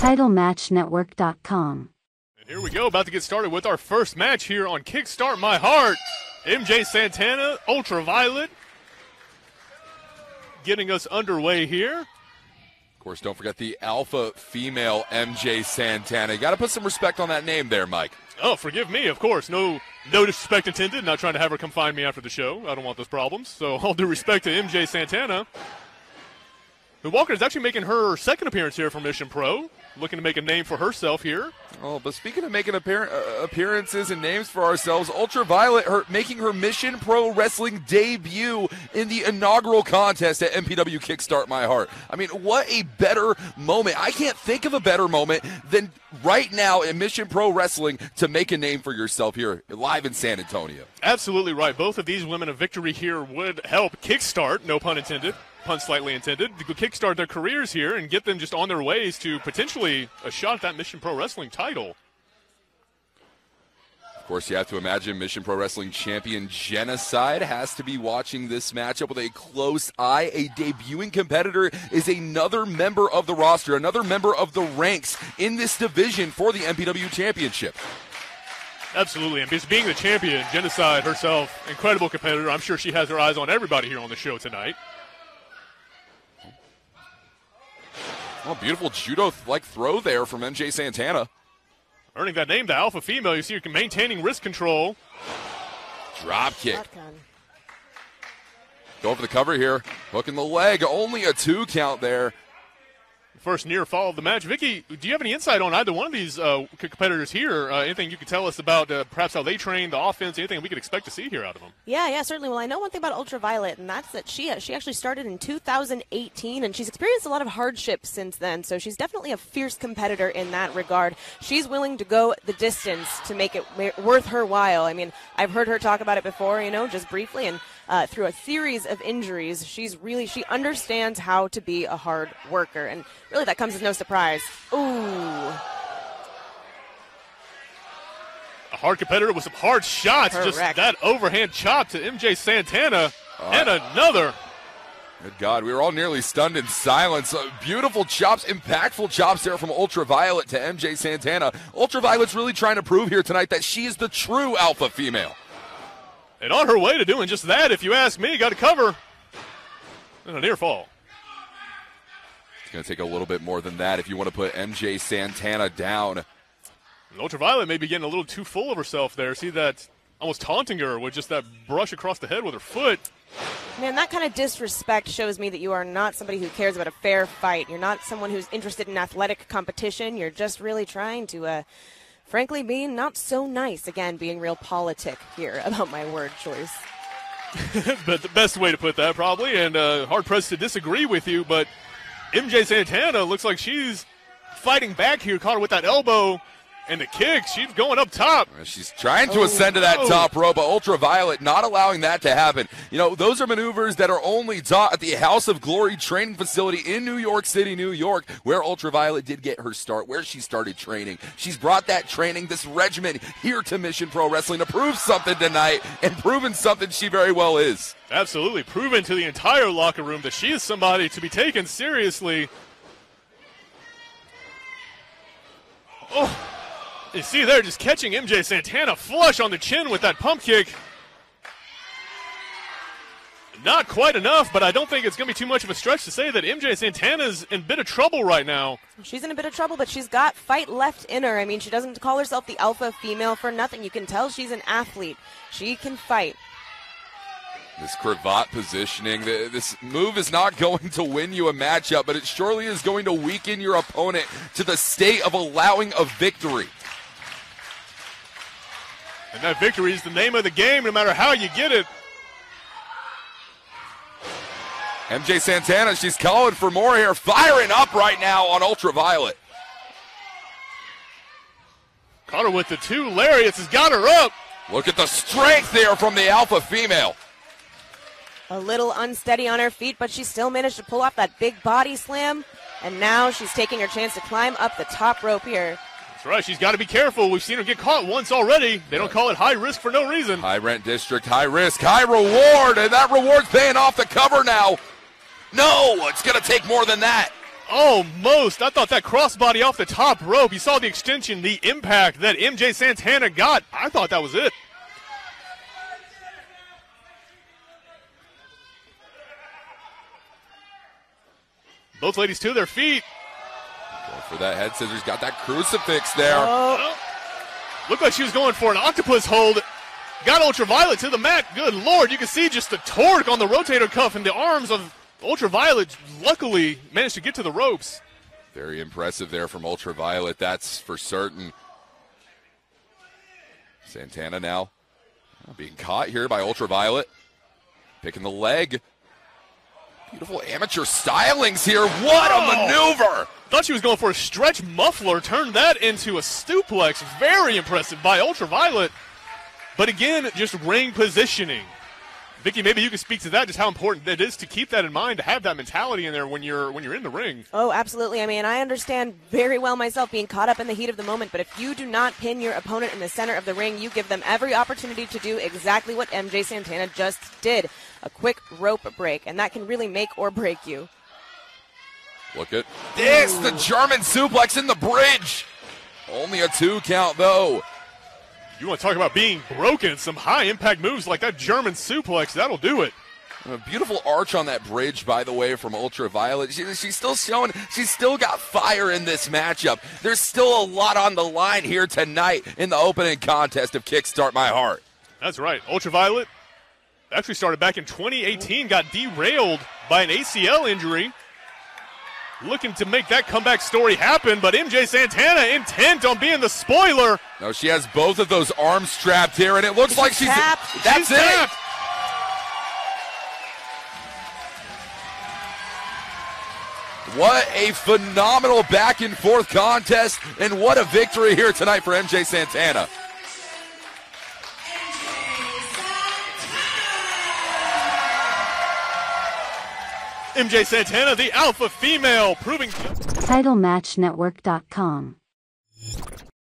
TitleMatchNetwork.com. And here we go, about to get started with our first match here on Kickstart My Heart. MJ Santana, Ultraviolet, getting us underway here. Of course, don't forget the alpha female MJ Santana. You got to put some respect on that name there, Mike. Oh, forgive me, of course. No disrespect intended. Not trying to have her come find me after the show. I don't want those problems. So all due respect to MJ Santana, who Walker is actually making her second appearance here for Mission Pro, looking to make a name for herself here. Oh, but speaking of making appearances and names for ourselves, Ultraviolet making her Mission Pro Wrestling debut in the inaugural contest at MPW Kickstart My Heart. I mean, what a better moment. I can't think of a better moment than right now in Mission Pro Wrestling to make a name for yourself here live in San Antonio. Absolutely right. Both of these women of victory here would help kickstart, no pun intended, pun slightly intended, to kickstart their careers here and get them just on their ways to potentially a shot at that Mission Pro Wrestling title. Of course, you have to imagine Mission Pro Wrestling champion Genocide has to be watching this matchup with a close eye. A debuting competitor is another member of the roster, another member of the ranks in this division for the MPW Championship. Absolutely, and just being the champion, Genocide herself, incredible competitor. I'm sure she has her eyes on everybody here on the show tonight. Oh, beautiful judo-like throw there from MJ Santana. Earning that name, the alpha female. You see her maintaining wrist control. Drop kick. Go for the cover here. Hooking the leg. Only a 2 count there. First near fall of the match. Vicky, do you have any insight on either one of these competitors here? Anything you could tell us about perhaps how they train, the offense, anything we could expect to see here out of them? Yeah, certainly. Well, I know one thing about Ultraviolet, and that's that she actually started in 2018, and she's experienced a lot of hardship since then, so she's definitely a fierce competitor in that regard. She's willing to go the distance to make it worth her while. I mean, I've heard her talk about it before, just briefly, and through a series of injuries, she understands how to be a hard worker, and really that comes as no surprise. Ooh. A hard competitor with some hard shots. Correct. Just that overhand chop to MJ Santana, and another. Good God, we were all nearly stunned in silence. Beautiful chops, impactful chops there from Ultraviolet to MJ Santana. Ultraviolet's really trying to prove here tonight that she is the true alpha female. And on her way to doing just that, if you ask me, got to cover. And a near fall. It's going to take a little bit more than that if you want to put MJ Santana down. And Ultraviolet may be getting a little too full of herself there. See that almost taunting her with just that brush across the head with her foot. Man, that kind of disrespect shows me that you are not somebody who cares about a fair fight. You're not someone who's interested in athletic competition. You're just really trying to, frankly, being not so nice. Again, being real politic here about my word choice. But the best way to put that, probably, and hard-pressed to disagree with you, but MJ Santana looks like she's fighting back here, caught her with that elbow and the kick. She's going up top. She's trying to ascend to that top rope, but Ultraviolet not allowing that to happen. Those are maneuvers that are only taught at the House of Glory training facility in New York City, New York, where Ultraviolet did get her start, where she started training. She's brought that training, this regimen, here to Mission Pro Wrestling to prove something tonight, and proven something she very well is. Absolutely, proven to the entire locker room that she is somebody to be taken seriously. Oh. You see there, just catching MJ Santana flush on the chin with that pump kick. Not quite enough, but I don't think it's going to be too much of a stretch to say that MJ Santana's in a bit of trouble right now. She's in a bit of trouble, but she's got fight left in her. I mean, she doesn't call herself the alpha female for nothing. You can tell she's an athlete. She can fight. This cravat positioning, this move is not going to win you a matchup, but it surely is going to weaken your opponent to the state of allowing a victory. And that victory is the name of the game, no matter how you get it. MJ Santana, she's calling for more here, firing up right now on Ultraviolet. Caught her with the 2 lariats, has got her up. Look at the strength there from the alpha female. A little unsteady on her feet, but she still managed to pull off that big body slam. And now she's taking her chance to climb up the top rope here. That's right, she's got to be careful. We've seen her get caught once already. They don't call it high risk for no reason. High rent district, high risk, high reward, and that reward's paying off the cover now. No, it's going to take more than that. Almost. I thought that crossbody off the top rope. You saw the extension, the impact that MJ Santana got. I thought that was it. Both ladies to their feet. Going for that head scissors. Got that crucifix there. Looked like she was going for an octopus hold. Got Ultraviolet to the mat. Good Lord, you can see just the torque on the rotator cuff and the arms of Ultraviolet. Luckily managed to get to the ropes. Very impressive there from Ultraviolet, that's for certain. Santana now being caught here by Ultraviolet. Picking the leg. Beautiful amateur stylings here. What a maneuver! Thought she was going for a stretch muffler. Turned that into a stuplex. Very impressive by Ultraviolet. But again, just ring positioning. Vicky, maybe you can speak to that, just how important it is to keep that in mind, to have that mentality in there when you're in the ring. Oh, absolutely. I mean, I understand very well myself being caught up in the heat of the moment, but if you do not pin your opponent in the center of the ring, you give them every opportunity to do exactly what MJ Santana just did, a quick rope break, and that can really make or break you. Look at this, the German suplex in the bridge. Only a 2 count, though. You want to talk about being broken, some high-impact moves like that German suplex, that'll do it. A beautiful arch on that bridge, by the way, from Ultraviolet. She's still showing, she's still got fire in this matchup. There's still a lot on the line here tonight in the opening contest of Kickstart My Heart. That's right. Ultraviolet actually started back in 2018, got derailed by an ACL injury. Looking to make that comeback story happen, but MJ Santana intent on being the spoiler. No, she has both of those arms trapped here, and it looks like she's tapped. That's it. Tapped. What a phenomenal back and forth contest, and what a victory here tonight for MJ Santana. MJ Santana, the alpha female, proving... TitleMatchNetwork.com